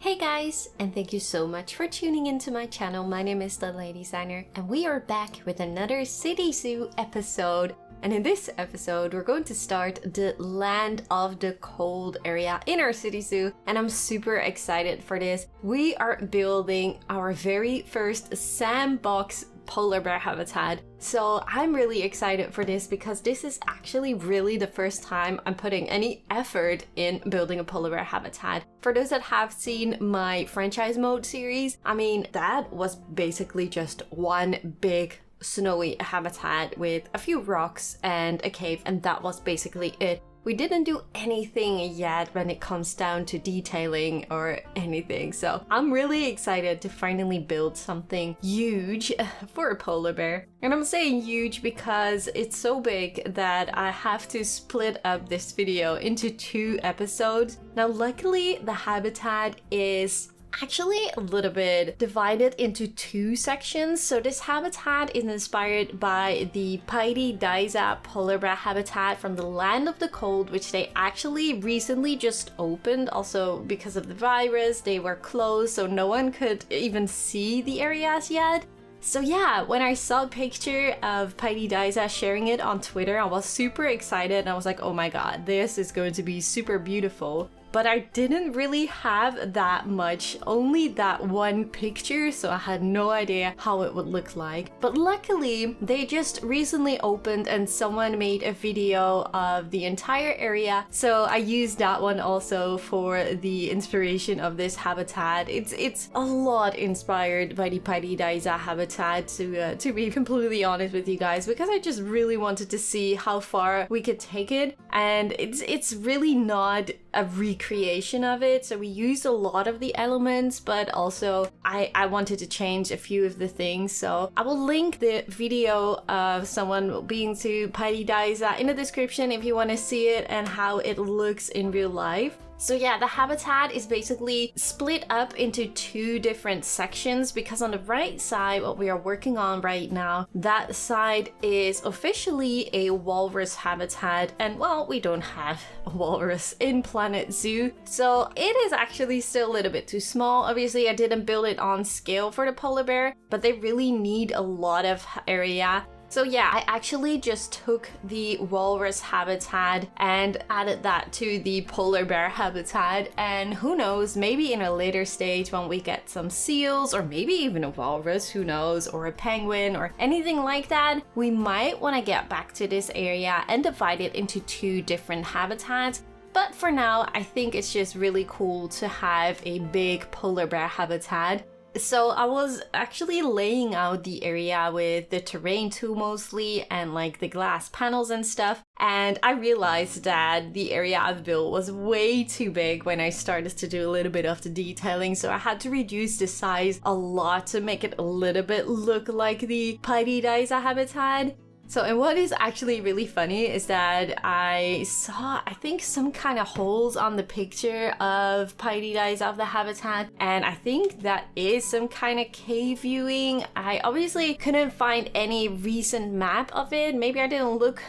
Hey guys, and thank you so much for tuning into my channel. My name is DeLadysigner, and we are back with another City Zoo episode. And in this episode, we're going to start the Land of the Cold area in our City Zoo, and I'm super excited for this. We are building our very first sandbox polar bear habitat. So I'm really excited for this because this is actually really the first time I'm putting any effort in building a polar bear habitat. For those that have seen my franchise mode series, I mean, that was basically just one big snowy habitat with a few rocks and a cave, and that was basically it. We didn't do anything yet when it comes down to detailing or anything, so I'm really excited to finally build something huge for a polar bear. And I'm saying huge because it's so big that I have to split up this video into 2 episodes. Now luckily the habitat is actually a little bit divided into 2 sections. So this habitat is inspired by the Pairi Daiza polar bear habitat from the Land of the Cold, which they actually recently just opened. Also because of the virus, they were closed, so no one could even see the areas yet. So yeah, when I saw a picture of Pairi Daiza sharing it on Twitter, I was super excited and I was like, oh my god, this is going to be super beautiful. But I didn't really have that much, only that one picture, so I had no idea how it would look like. But luckily, they just recently opened and someone made a video of the entire area, so I used that one also for the inspiration of this habitat. It's a lot inspired by the Pairi Daiza habitat, to be completely honest with you guys, because I just really wanted to see how far we could take it, and it's really not a recreation of it. So we used a lot of the elements, but also I wanted to change a few of the things. So I will link the video of someone being to Pairi Daiza in the description if you want to see it and how it looks in real life. So yeah, the habitat is basically split up into 2 different sections because on the right side, what we are working on right now, that side is officially a walrus habitat, and well, we don't have a walrus in Planet Zoo, so it is actually still a little bit too small. Obviously, I didn't build it on scale for the polar bear, but they really need a lot of area. So yeah, I actually just took the walrus habitat and added that to the polar bear habitat, and who knows, maybe in a later stage when we get some seals or maybe even a walrus, who knows, or a penguin or anything like that, we might want to get back to this area and divide it into 2 different habitats. But for now, I think it's just really cool to have a big polar bear habitat. So I was actually laying out the area with the terrain tool mostly and like the glass panels and stuff, and I realized that the area I've built was way too big when I started to do a little bit of the detailing, so I had to reduce the size a lot to make it a little bit look like the Pairi Daiza habitat. So, and what is actually really funny is that I saw, I think, some kind of holes on the picture of Pairi Daiza of the habitat, and I think that is some kind of cave viewing. I obviously couldn't find any recent map of it. Maybe I didn't look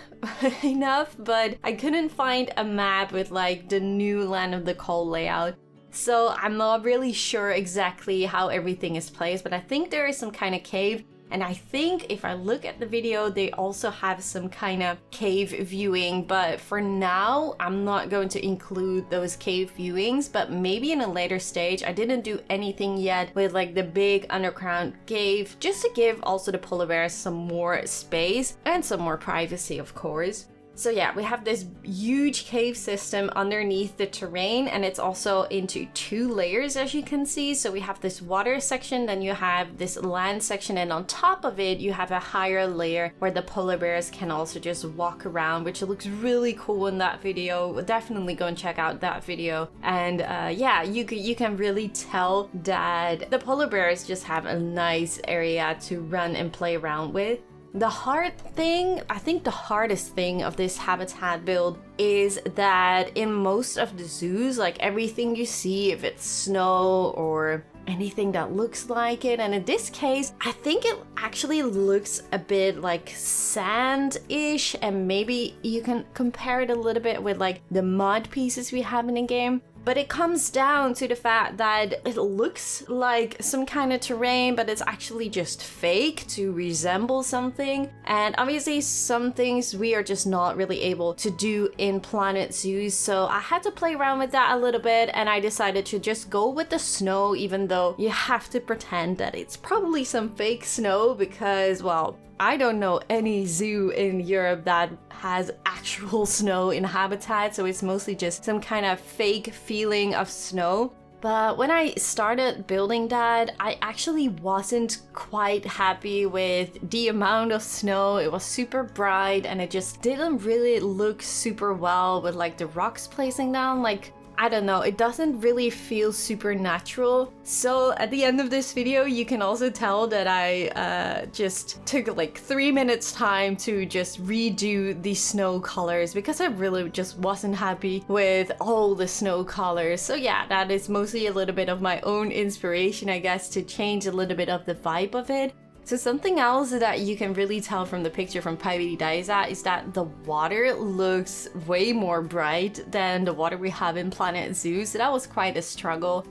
enough, but I couldn't find a map with like the new Land of the Cold layout. So I'm not really sure exactly how everything is placed, but I think there is some kind of cave. And I think if I look at the video, they also have some kind of cave viewing, but for now, I'm not going to include those cave viewings, but maybe in a later stage. I didn't do anything yet with like the big underground cave, just to give also the polar bears some more space and some more privacy, of course. So yeah, we have this huge cave system underneath the terrain, and it's also into 2 layers, as you can see. So we have this water section, then you have this land section, and on top of it you have a higher layer where the polar bears can also just walk around, which looks really cool in that video. Definitely go and check out that video. And yeah, you can really tell that the polar bears just have a nice area to run and play around with. The hard thing, I think the hardest thing of this habitat build is that in most of the zoos, like everything you see, if it's snow or anything that looks like it, and in this case, I think it actually looks a bit like sand-ish, and maybe you can compare it a little bit with like the mud pieces we have in the game. But it comes down to the fact that it looks like some kind of terrain, but it's actually just fake to resemble something. And obviously some things we are just not really able to do in Planet Zoo, so I had to play around with that a little bit, and I decided to just go with the snow, even though you have to pretend that it's probably some fake snow because, well, I don't know any zoo in Europe that has actual snow in habitat, so it's mostly just some kind of fake feeling of snow. But when I started building that, I actually wasn't quite happy with the amount of snow. It was super bright and it just didn't really look super well with like the rocks placing down. Like, I don't know, it doesn't really feel super natural. So at the end of this video, you can also tell that I just took like 3 minutes time to just redo the snow colors because I really just wasn't happy with all the snow colors. So yeah, that is mostly a little bit of my own inspiration, I guess, to change a little bit of the vibe of it. So something else that you can really tell from the picture from Pairi Daiza is that the water looks way more bright than the water we have in Planet Zoo, so that was quite a struggle.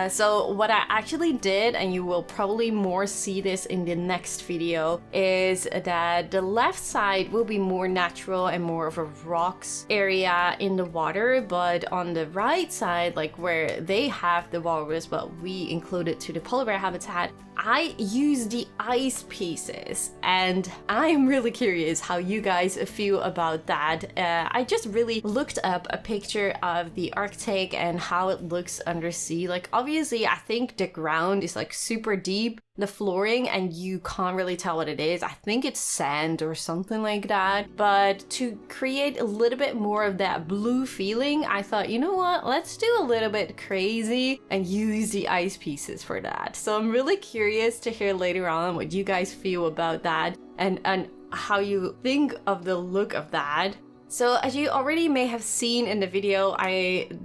So what I actually did, and you will probably more see this in the next video, is that the left side will be more natural and more of a rocks area in the water, but on the right side, like where they have the walrus but we included to the polar bear habitat, I use the ice pieces, and I'm really curious how you guys feel about that. I just really looked up a picture of the Arctic and how it looks undersea. Like, obviously, I think the ground is like super deep, the flooring, and you can't really tell what it is. I think it's sand or something like that. But to create a little bit more of that blue feeling, I thought, you know what, let's do a little bit crazy and use the ice pieces for that. So I'm really curious to hear later on what you guys feel about that and how you think of the look of that. So as you already may have seen in the video,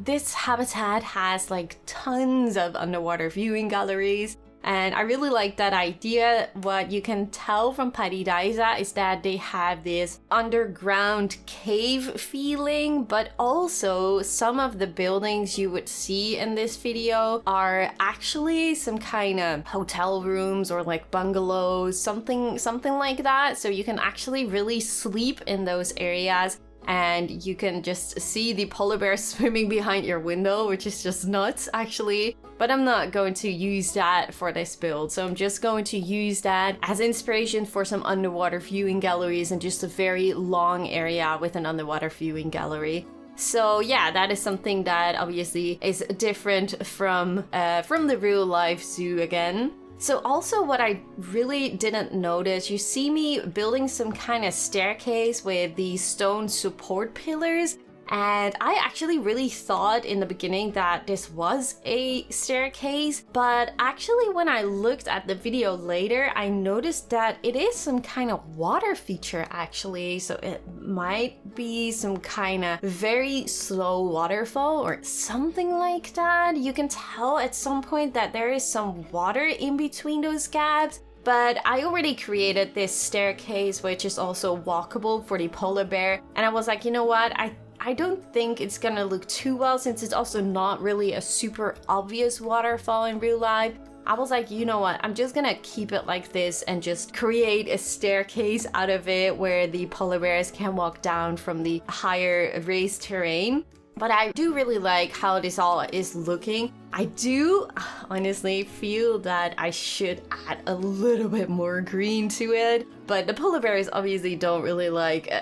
this habitat has like tons of underwater viewing galleries. And I really like that idea. What you can tell from Pairi Daiza is that they have this underground cave feeling, but also some of the buildings you would see in this video are actually some kind of hotel rooms or like bungalows, something like that. So you can actually really sleep in those areas. And you can just see the polar bear swimming behind your window, which is just nuts actually. But I'm not going to use that for this build, so I'm just going to use that as inspiration for some underwater viewing galleries and just a very long area with an underwater viewing gallery. So yeah, that is something that obviously is different from the real life zoo again. So also what I really didn't notice, you see me building some kind of staircase with these stone support pillars, and I actually really thought in the beginning that this was a staircase, but actually when I looked at the video later, I noticed that it is some kind of water feature actually, so it might be some kind of very slow waterfall or something like that. You can tell at some point that there is some water in between those gaps. But I already created this staircase, which is also walkable for the polar bear, and I was like, you know what, I don't think it's gonna look too well since it's also not really a super obvious waterfall in real life. I was like, you know what, I'm just gonna keep it like this and just create a staircase out of it where the polar bears can walk down from the higher raised terrain. But I do really like how this all is looking. I do honestly feel that I should add a little bit more green to it, but the polar bears obviously don't really like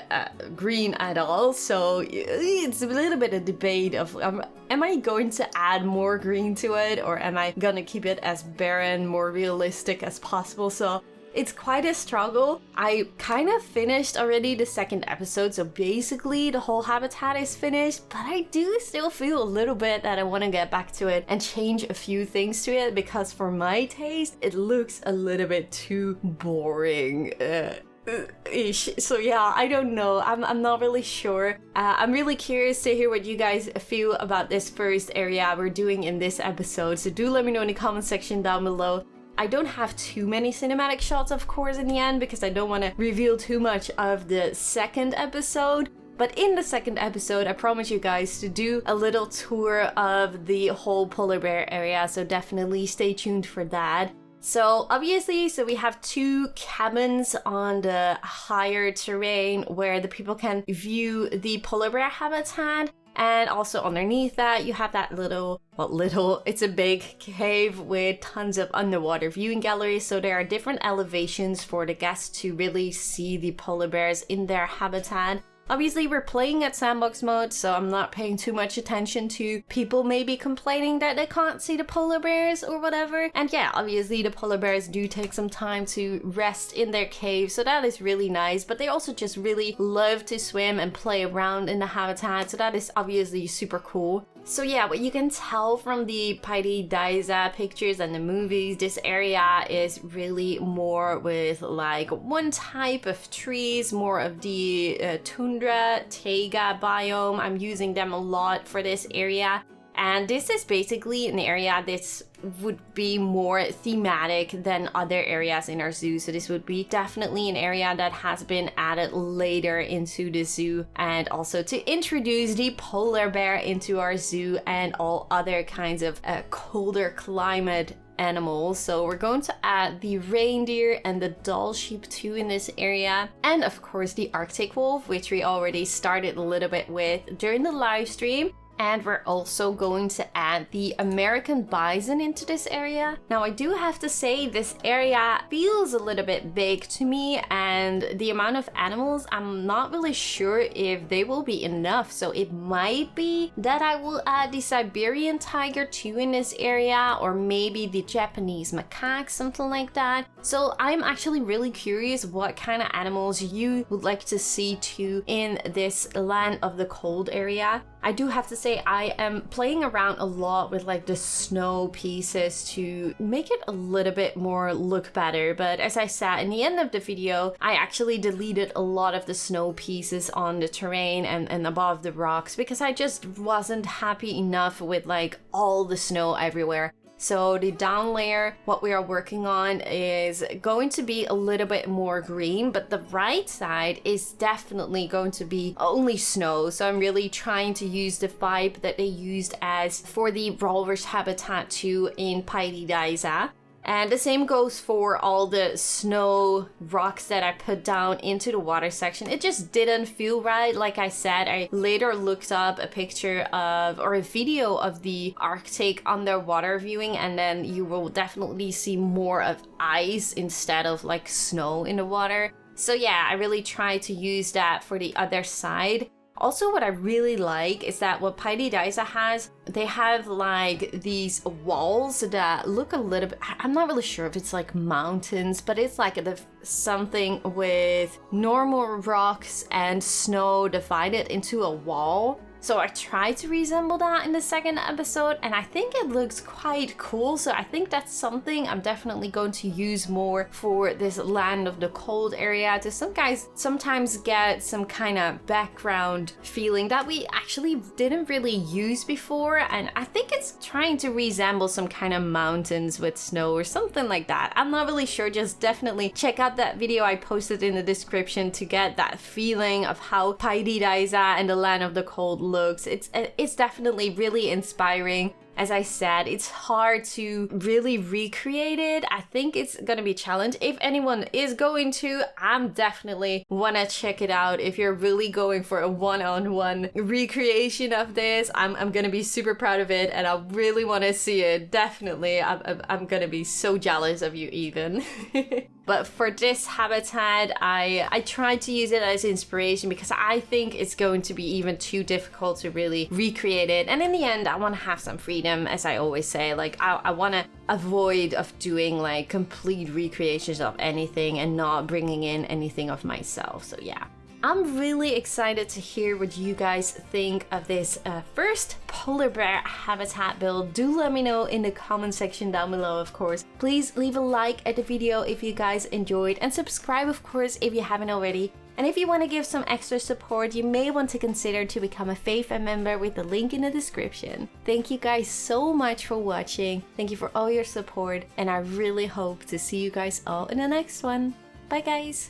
green at all, so it's a little bit of debate of am I going to add more green to it or am I gonna keep it as barren, more realistic as possible. So it's quite a struggle. I kind of finished already the second episode, so basically the whole habitat is finished, but I do still feel a little bit that I want to get back to it and change a few things to it because for my taste, it looks a little bit too boring. Ish. So yeah, I don't know. I'm not really sure. I'm really curious to hear what you guys feel about this first area we're doing in this episode, so do let me know in the comment section down below. I don't have too many cinematic shots, of course, in the end, because I don't want to reveal too much of the second episode. But in the second episode, I promise you guys to do a little tour of the whole polar bear area, so definitely stay tuned for that. So obviously, we have 2 cabins on the higher terrain where the people can view the polar bear habitat. And also underneath that, you have that it's a big cave with tons of underwater viewing galleries. So there are different elevations for the guests to really see the polar bears in their habitat. Obviously, we're playing at sandbox mode, so I'm not paying too much attention to people maybe complaining that they can't see the polar bears or whatever. And yeah, obviously the polar bears do take some time to rest in their cave, so that is really nice. But they also just really love to swim and play around in the habitat, so that is obviously super cool. So yeah, what you can tell from the Pairi Daiza pictures and the movies, this area is really more with like one type of trees, more of the tundra, taiga biome. I'm using them a lot for this area. And this is basically an area that would be more thematic than other areas in our zoo. So this would be definitely an area that has been added later into the zoo, and also to introduce the polar bear into our zoo and all other kinds of colder climate animals. So we're going to add the reindeer and the doll sheep too in this area, and of course the Arctic wolf, which we already started a little bit with during the live stream. And we're also going to add the American bison into this area. Now, I do have to say this area feels a little bit big to me, and the amount of animals, I'm not really sure if they will be enough. So it might be that I will add the Siberian tiger too in this area, or maybe the Japanese macaque, something like that. So I'm actually really curious what kind of animals you would like to see too in this land of the cold area. I do have to say I am playing around a lot with like the snow pieces to make it a little bit more look better. But as I said in the end of the video, I actually deleted a lot of the snow pieces on the terrain and above the rocks because I just wasn't happy enough with like all the snow everywhere. So the down layer, what we are working on is going to be a little bit more green, but the right side is definitely going to be only snow. So I'm really trying to use the vibe that they used as for the walrus habitat too in Pairi Daiza. And the same goes for all the snow rocks that I put down into the water section. It just didn't feel right. Like I said, I later looked up a picture of or a video of the Arctic underwater viewing, and then you will definitely see more of ice instead of like snow in the water. So yeah, I really try to use that for the other side. Also, what I really like is that what Pairi Daiza has, they have like these walls that look a little bit, I'm not really sure if it's like mountains, but it's like something with normal rocks and snow divided into a wall. So I tried to resemble that in the second episode, and I think it looks quite cool. So I think that's something I'm definitely going to use more for this land of the cold area, to sometimes get some kind of background feeling that we actually didn't really use before. And I think it's trying to resemble some kind of mountains with snow or something like that. I'm not really sure. Just definitely check out that video I posted in the description to get that feeling of how Pairi Daiza and the land of the cold looks. It's definitely really inspiring. As I said, it's hard to really recreate it. I think it's gonna be a challenge. If anyone is going to, I'm definitely wanna check it out. If you're really going for a one-on-one recreation of this, I'm gonna be super proud of it, and I really wanna see it. Definitely, I'm gonna be so jealous of you even. But for this habitat, I tried to use it as inspiration because I think it's going to be even too difficult to really recreate it. And in the end, I want to have some freedom, as I always say. Like, I want to avoid of doing like complete recreations of anything and not bringing in anything of myself. So yeah. I'm really excited to hear what you guys think of this first polar bear habitat build. Do let me know in the comment section down below, of course. Please leave a like at the video if you guys enjoyed, and subscribe, of course, if you haven't already. And if you want to give some extra support, you may want to consider to become a Faithful member with the link in the description. Thank you guys so much for watching. Thank you for all your support, and I really hope to see you guys all in the next one. Bye guys!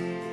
you.